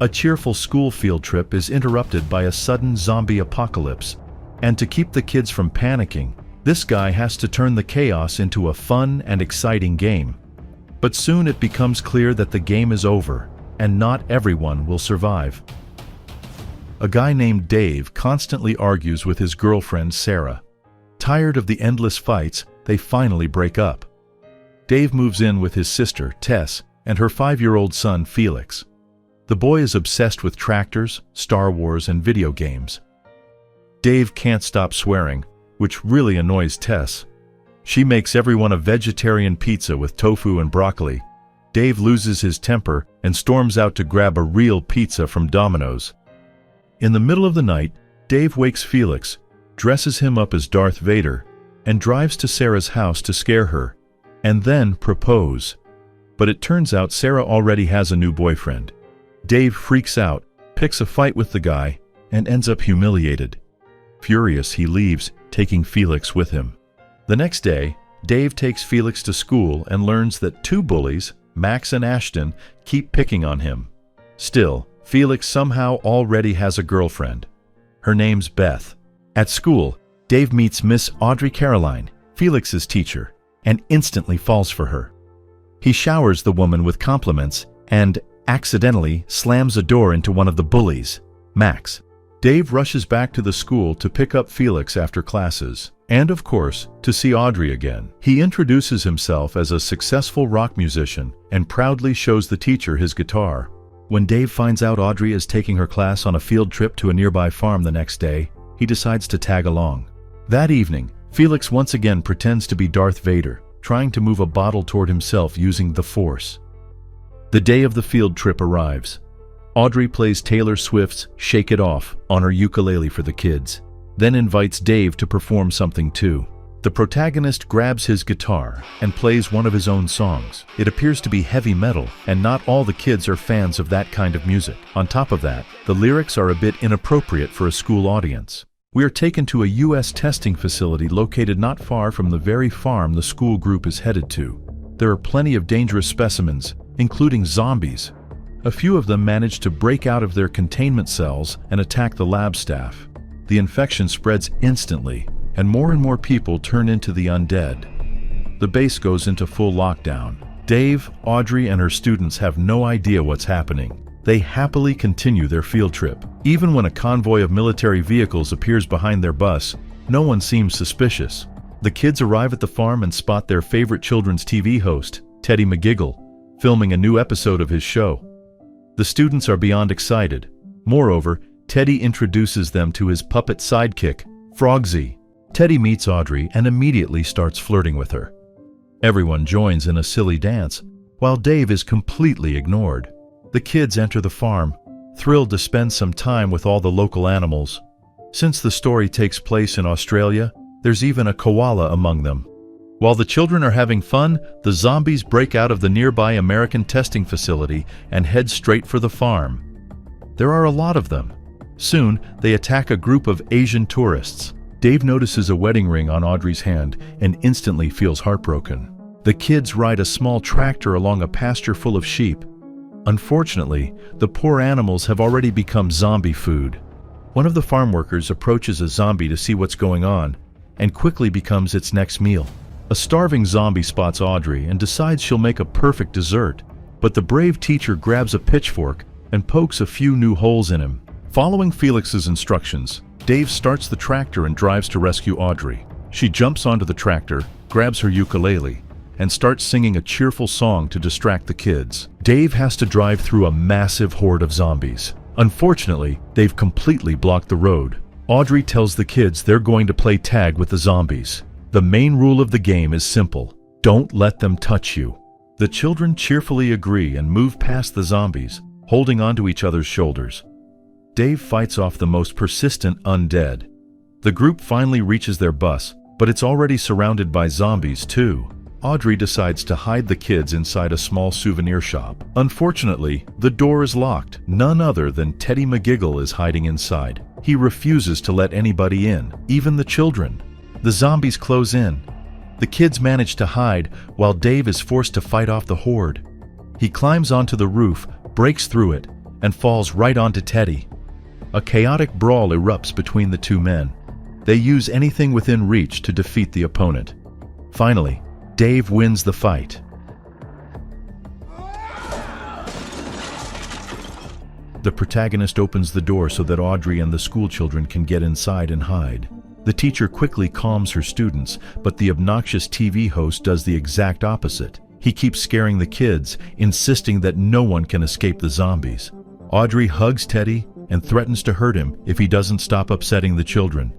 A cheerful school field trip is interrupted by a sudden zombie apocalypse, and to keep the kids from panicking, this guy has to turn the chaos into a fun and exciting game. But soon it becomes clear that the game is over, and not everyone will survive. A guy named Dave constantly argues with his girlfriend Sarah. Tired of the endless fights, they finally break up. Dave moves in with his sister, Tess, and her 5-year-old son, Felix. The boy is obsessed with tractors, Star Wars, and video games. Dave can't stop swearing, which really annoys Tess. She makes everyone a vegetarian pizza with tofu and broccoli. Dave loses his temper and storms out to grab a real pizza from Domino's. In the middle of the night, Dave wakes Felix, dresses him up as Darth Vader, and drives to Sarah's house to scare her, and then propose. But it turns out Sarah already has a new boyfriend. Dave freaks out, picks a fight with the guy, and ends up humiliated. Furious, he leaves, taking Felix with him. The next day, Dave takes Felix to school and learns that 2 bullies, Max and Ashton, keep picking on him. Still, Felix somehow already has a girlfriend. Her name's Beth. At school, Dave meets Miss Audrey Caroline, Felix's teacher, and instantly falls for her. He showers the woman with compliments and accidentally slams a door into one of the bullies, Max. Dave rushes back to the school to pick up Felix after classes, and of course, to see Audrey again. He introduces himself as a successful rock musician and proudly shows the teacher his guitar. When Dave finds out Audrey is taking her class on a field trip to a nearby farm the next day, he decides to tag along. That evening, Felix once again pretends to be Darth Vader, trying to move a bottle toward himself using the Force. The day of the field trip arrives. Audrey plays Taylor Swift's "Shake It Off" on her ukulele for the kids, then invites Dave to perform something too. The protagonist grabs his guitar and plays one of his own songs. It appears to be heavy metal, and not all the kids are fans of that kind of music. On top of that, the lyrics are a bit inappropriate for a school audience. We are taken to a U.S. testing facility located not far from the very farm the school group is headed to. There are plenty of dangerous specimens, including zombies. A few of them manage to break out of their containment cells and attack the lab staff. The infection spreads instantly, and more people turn into the undead. The base goes into full lockdown. Dave, Audrey, and her students have no idea what's happening. They happily continue their field trip. Even when a convoy of military vehicles appears behind their bus, no one seems suspicious. The kids arrive at the farm and spot their favorite children's TV host, Teddy McGiggle, filming a new episode of his show. The students are beyond excited. Moreover, Teddy introduces them to his puppet sidekick, Frogsy. Teddy meets Audrey and immediately starts flirting with her. Everyone joins in a silly dance, while Dave is completely ignored. The kids enter the farm, thrilled to spend some time with all the local animals. Since the story takes place in Australia, there's even a koala among them. While the children are having fun, the zombies break out of the nearby American testing facility and head straight for the farm. There are a lot of them. Soon, they attack a group of Asian tourists. Dave notices a wedding ring on Audrey's hand and instantly feels heartbroken. The kids ride a small tractor along a pasture full of sheep. Unfortunately, the poor animals have already become zombie food. One of the farm workers approaches a zombie to see what's going on, and quickly becomes its next meal. A starving zombie spots Audrey and decides she'll make a perfect dessert, but the brave teacher grabs a pitchfork and pokes a few new holes in him. Following Felix's instructions, Dave starts the tractor and drives to rescue Audrey. She jumps onto the tractor, grabs her ukulele, and starts singing a cheerful song to distract the kids. Dave has to drive through a massive horde of zombies. Unfortunately, they've completely blocked the road. Audrey tells the kids they're going to play tag with the zombies. The main rule of the game is simple: don't let them touch you. The children cheerfully agree and move past the zombies, holding onto each other's shoulders. Dave fights off the most persistent undead. The group finally reaches their bus, but it's already surrounded by zombies too. Audrey decides to hide the kids inside a small souvenir shop. Unfortunately, the door is locked. None other than Teddy McGiggle is hiding inside. He refuses to let anybody in, even the children. The zombies close in. The kids manage to hide, while Dave is forced to fight off the horde. He climbs onto the roof, breaks through it, and falls right onto Teddy. A chaotic brawl erupts between the two men. They use anything within reach to defeat the opponent. Finally, Dave wins the fight. The protagonist opens the door so that Audrey and the schoolchildren can get inside and hide. The teacher quickly calms her students, but the obnoxious TV host does the exact opposite. He keeps scaring the kids, insisting that no one can escape the zombies. Audrey hugs Teddy and threatens to hurt him if he doesn't stop upsetting the children.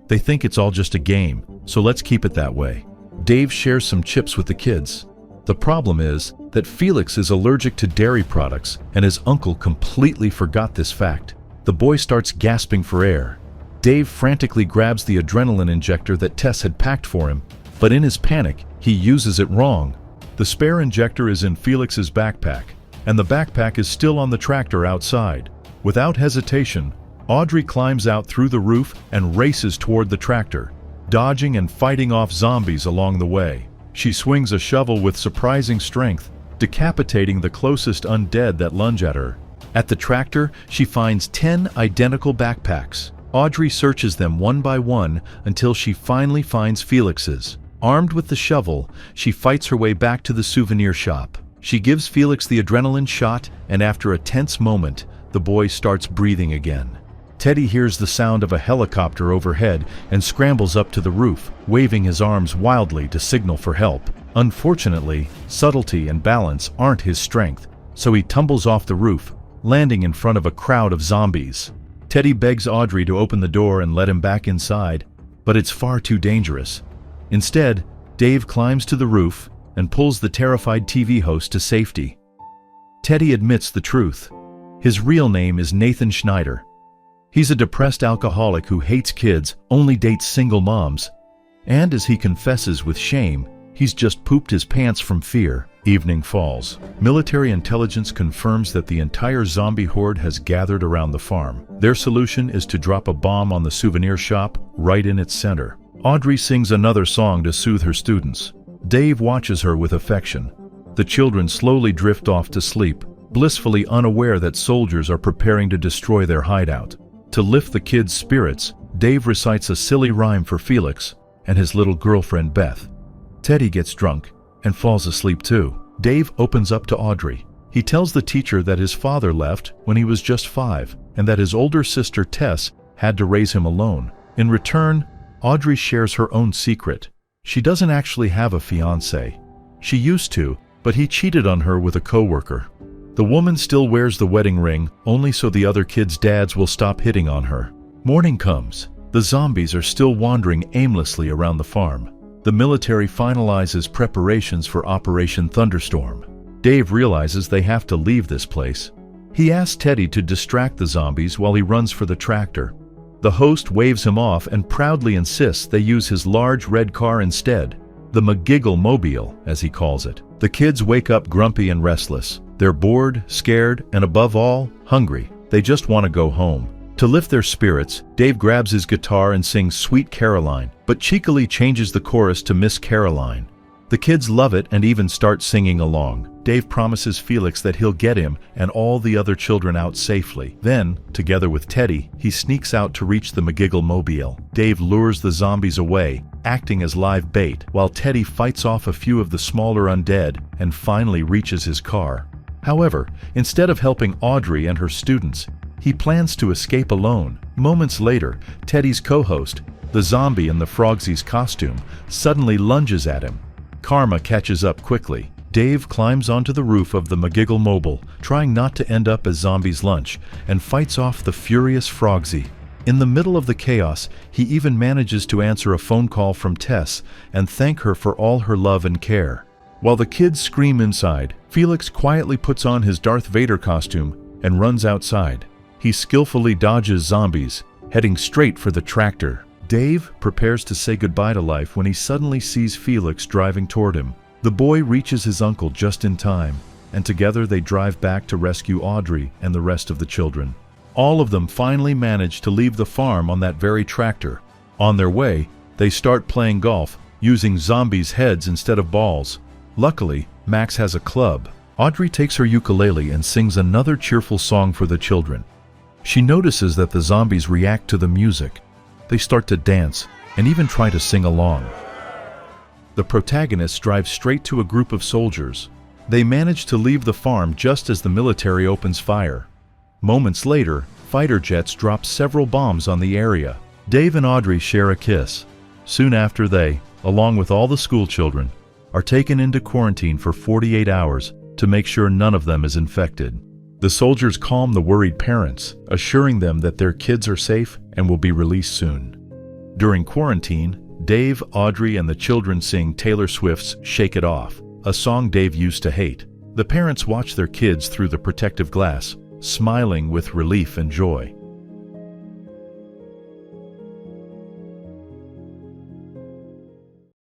They think it's all just a game, so let's keep it that way. Dave shares some chips with the kids. The problem is that Felix is allergic to dairy products, and his uncle completely forgot this fact. The boy starts gasping for air. Dave frantically grabs the adrenaline injector that Tess had packed for him, but in his panic, he uses it wrong. The spare injector is in Felix's backpack, and the backpack is still on the tractor outside. Without hesitation, Audrey climbs out through the roof and races toward the tractor, dodging and fighting off zombies along the way. She swings a shovel with surprising strength, decapitating the closest undead that lunge at her. At the tractor, she finds 10 identical backpacks. Audrey searches them one by one until she finally finds Felix's. Armed with the shovel, she fights her way back to the souvenir shop. She gives Felix the adrenaline shot, and after a tense moment, the boy starts breathing again. Teddy hears the sound of a helicopter overhead and scrambles up to the roof, waving his arms wildly to signal for help. Unfortunately, subtlety and balance aren't his strength, so he tumbles off the roof, landing in front of a crowd of zombies. Teddy begs Audrey to open the door and let him back inside, but it's far too dangerous. Instead, Dave climbs to the roof and pulls the terrified TV host to safety. Teddy admits the truth. His real name is Nathan Schneider. He's a depressed alcoholic who hates kids, only dates single moms, and as he confesses with shame, he's just pooped his pants from fear. Evening falls. Military intelligence confirms that the entire zombie horde has gathered around the farm. Their solution is to drop a bomb on the souvenir shop right in its center. Audrey sings another song to soothe her students. Dave watches her with affection. The children slowly drift off to sleep, blissfully unaware that soldiers are preparing to destroy their hideout. To lift the kids' spirits, Dave recites a silly rhyme for Felix and his little girlfriend Beth. Teddy gets drunk and falls asleep too. Dave opens up to Audrey. He tells the teacher that his father left when he was just 5 and that his older sister Tess had to raise him alone. In return, Audrey shares her own secret. She doesn't actually have a fiancé. She used to, but he cheated on her with a coworker. The woman still wears the wedding ring, only so the other kids' dads will stop hitting on her. Morning comes. The zombies are still wandering aimlessly around the farm. The military finalizes preparations for Operation Thunderstorm. Dave realizes they have to leave this place. He asks Teddy to distract the zombies while he runs for the tractor. The host waves him off and proudly insists they use his large red car instead, the McGiggle Mobile, as he calls it. The kids wake up grumpy and restless. They're bored, scared, and above all, hungry. They just want to go home. To lift their spirits, Dave grabs his guitar and sings Sweet Caroline, but cheekily changes the chorus to Miss Caroline. The kids love it and even start singing along. Dave promises Felix that he'll get him and all the other children out safely. Then, together with Teddy, he sneaks out to reach the McGiggle Mobile. Dave lures the zombies away, acting as live bait, while Teddy fights off a few of the smaller undead and finally reaches his car. However, instead of helping Audrey and her students, he plans to escape alone. Moments later, Teddy's co-host, the zombie in the Frogsy's costume, suddenly lunges at him. Karma catches up quickly. Dave climbs onto the roof of the McGiggle Mobile, trying not to end up as zombies' lunch, and fights off the furious Frogsy. In the middle of the chaos, he even manages to answer a phone call from Tess and thank her for all her love and care. While the kids scream inside, Felix quietly puts on his Darth Vader costume and runs outside. He skillfully dodges zombies, heading straight for the tractor. Dave prepares to say goodbye to life when he suddenly sees Felix driving toward him. The boy reaches his uncle just in time, and together they drive back to rescue Audrey and the rest of the children. All of them finally manage to leave the farm on that very tractor. On their way, they start playing golf, using zombies' heads instead of balls. Luckily, Max has a club. Audrey takes her ukulele and sings another cheerful song for the children. She notices that the zombies react to the music. They start to dance and even try to sing along. The protagonist drives straight to a group of soldiers. They manage to leave the farm just as the military opens fire. Moments later, fighter jets drop several bombs on the area. Dave and Audrey share a kiss. Soon after they, along with all the schoolchildren, are taken into quarantine for 48 hours to make sure none of them is infected. The soldiers calm the worried parents, assuring them that their kids are safe and will be released soon. During quarantine, Dave, Audrey, and the children sing Taylor Swift's "Shake It Off," a song Dave used to hate. The parents watch their kids through the protective glass, smiling with relief and joy.